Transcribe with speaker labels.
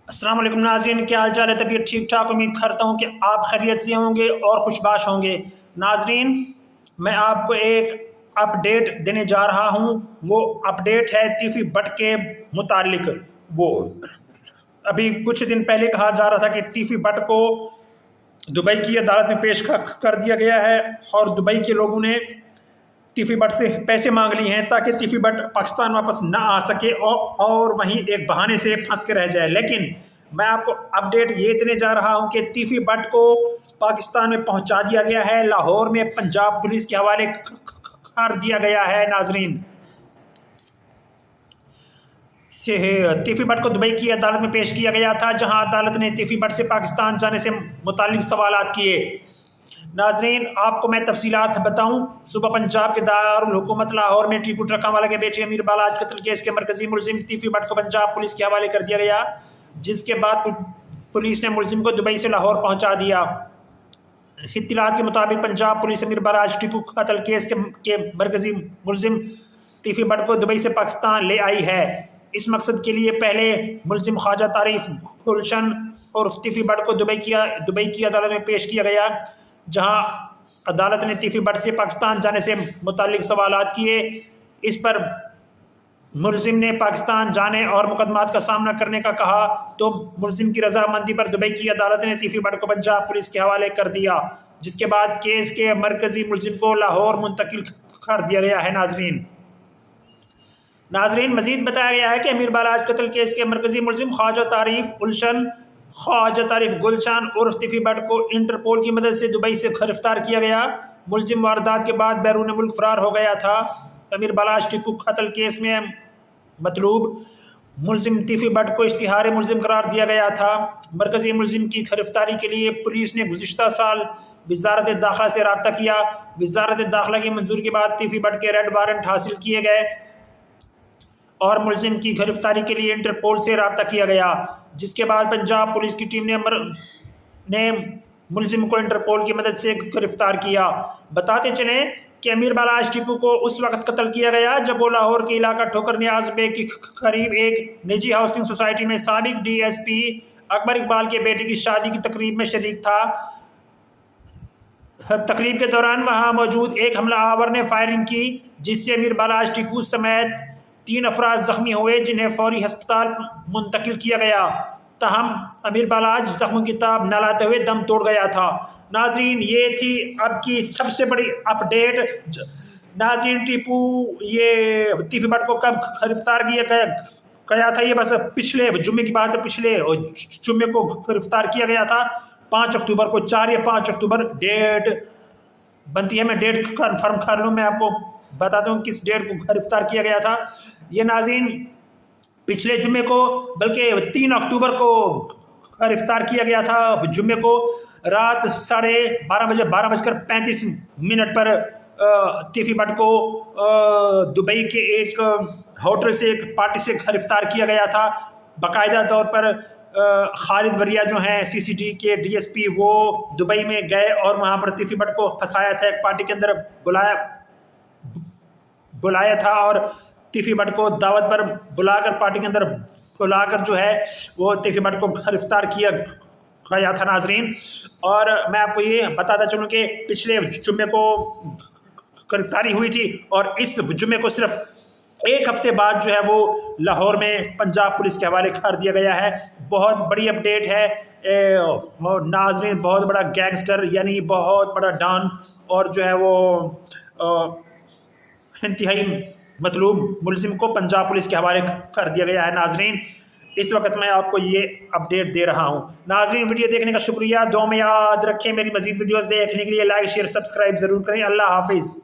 Speaker 1: السلام علیکم ناظرین، کیا حال چال ہے؟ طبیعت ٹھیک ٹھاک؟ امید کرتا ہوں کہ آپ خیریت سے ہوں گے اور خوشباش ہوں گے۔ ناظرین، میں آپ کو ایک اپ ڈیٹ دینے جا رہا ہوں۔ وہ اپ ڈیٹ ہے تیفی بٹ کے متعلق۔ وہ ابھی کچھ دن پہلے کہا جا رہا تھا کہ تیفی بٹ کو دبئی کی عدالت میں پیش کر دیا گیا ہے اور دبئی کے لوگوں نے تیفی بٹ سے پیسے مانگ لی ہیں تاکہ تیفی بٹ پاکستان واپس نہ آ سکے اور وہیں ایک بہانے سے پھنس کے رہ جائے۔ لیکن میں آپ کو اپ ڈیٹ یہ دینے جا رہا ہوں کہ تیفی بٹ کو پاکستان میں پہنچا دیا گیا ہے، لاہور میں پنجاب پولیس کے حوالے کر دیا گیا ہے۔ ناظرین، تیفی بٹ کو دبئی کی عدالت میں پیش کیا گیا تھا، جہاں عدالت نے تیفی بٹ سے پاکستان جانے سے متعلق سوالات کیے۔ ناظرین، آپ کو میں تفصیلات بتاؤں۔ صوبہ پنجاب کے دارالحکومت لاہور میں ٹیپو ٹرکھاں کے بیٹے امیر بالاج قتل کیس کے مرکزی ملزم تیفی بٹ کو پنجاب پولیس کے حوالے کر دیا گیا، جس کے بعد پولیس نے ملزم کو دبئی سے لاہور پہنچا دیا۔ اطلاعات کے مطابق پنجاب پولیس امیر بالاج ٹیپو قتل کیس کے مرکزی ملزم تیفی بٹ کو دبئی سے پاکستان لے آئی ہے۔ اس مقصد کے لیے پہلے ملزم خواجہ طارف گلشن اور تیفی بٹ کو دبئی کی عدالت میں پیش کیا گیا، جہاں عدالت نے تیفی بٹ سے پاکستان جانے سے متعلق سوالات کیے۔ اس پر ملزم نے پاکستان جانے اور مقدمات کا سامنا کرنے کا کہا تو ملزم کی رضامندی پر دبئی کی عدالت نے تیفی بٹ کو پنجاب پولیس کے حوالے کر دیا، جس کے بعد کیس کے مرکزی ملزم کو لاہور منتقل کر دیا گیا ہے۔ ناظرین، مزید بتایا گیا ہے کہ امیر بالاج قتل کیس کے مرکزی ملزم خواجہ طارف گلشن اور تیفی بٹ کو انٹرپول کی مدد سے دبئی سے گرفتار کیا گیا۔ ملزم واردات کے بعد بیرون ملک فرار ہو گیا تھا۔ امیر بالاج ٹیپو قتل کیس میں مطلوب ملزم تیفی بٹ کو اشتہار ملزم قرار دیا گیا تھا۔ مرکزی ملزم کی گرفتاری کے لیے پولیس نے گزشتہ سال وزارت داخلہ سے رابطہ کیا۔ وزارت داخلہ کی منظوری کے بعد تیفی بٹ کے ریڈ وارنٹ حاصل کیے گئے اور ملزم کی گرفتاری کے لیے انٹرپول سے رابطہ کیا گیا، جس کے بعد پنجاب پولیس کی ٹیم نے ملزم کو انٹرپول کی مدد سے گرفتار کیا۔ بتاتے چلیں کہ امیر بالاج ٹیپو کو اس وقت قتل کیا گیا جب وہ لاہور کے علاقہ ٹھوکر نیاز بے کے قریب ایک نجی ہاؤسنگ سوسائٹی میں سابق ڈی ایس پی اکبر اقبال کے بیٹے کی شادی کی تقریب میں شریک تھا۔ تقریب کے دوران وہاں موجود ایک حملہ آور نے فائرنگ کی، جس سے امیر بالاج ٹیپو سمیت 3 افراد زخمی ہوئے، جنہیں فوری ہسپتال منتقل کیا گیا۔ تاہم امیر بالاج زخموں کی تاب نہ لاتے ہوئے دم توڑ گیا تھا۔ ناظرین، یہ تھی اب کی سب سے بڑی اپ ڈیٹ۔ ناظرین، تیفی بٹ کو کب گرفتار کیا گیا تھا؟ یہ بس پچھلے جمعے کی بات ہے۔ پچھلے جمعے کو گرفتار کیا گیا تھا، 5 اکتوبر کو۔ 4 یا 5 اکتوبر ڈیٹ بنتی ہے، میں ڈیٹ کنفرم کر لوں۔ میں آپ کو بتاتا ہوں کس ڈیٹ کو گرفتار کیا گیا تھا۔ یہ ناظرین پچھلے جمعے کو، بلکہ 3 اکتوبر کو گرفتار کیا گیا تھا۔ جمعے کو رات 12:35 پر تیفی بٹ کو دبئی کے ایک ہوٹل سے، ایک پارٹی سے گرفتار کیا گیا تھا۔ باقاعدہ طور پر خالد بریا جو ہیں CCD کے DSP، وہ دبئی میں گئے اور وہاں پر تیفی بٹ کو پھنسایا تھا، ایک پارٹی کے اندر بلایا تھا اور تیفی بٹ کو دعوت پر بلا کر، پارٹی کے اندر بلا کر جو ہے وہ تیفی بٹ کو گرفتار کیا گیا تھا۔ ناظرین، اور میں آپ کو یہ بتاتا چلوں کہ پچھلے جمعے کو گرفتاری ہوئی تھی اور اس جمعے کو صرف 1 ہفتے بعد جو ہے وہ لاہور میں پنجاب پولیس کے حوالے کر دیا گیا ہے۔ بہت بڑی اپ ڈیٹ ہے ناظرین، بہت بڑا گینگسٹر، یعنی بہت بڑا ڈان، اور جو ہے وہ انتہائی مطلوب ملزم کو پنجاب پولیس کے حوالے کر دیا گیا ہے۔ ناظرین، اس وقت میں آپ کو یہ اپ ڈیٹ دے رہا ہوں۔ ناظرین، ویڈیو دیکھنے کا شکریہ، دعا میں یاد رکھیں۔ میری مزید ویڈیوز دیکھنے کے لیے لائک، شیئر، سبسکرائب ضرور کریں۔ اللہ حافظ۔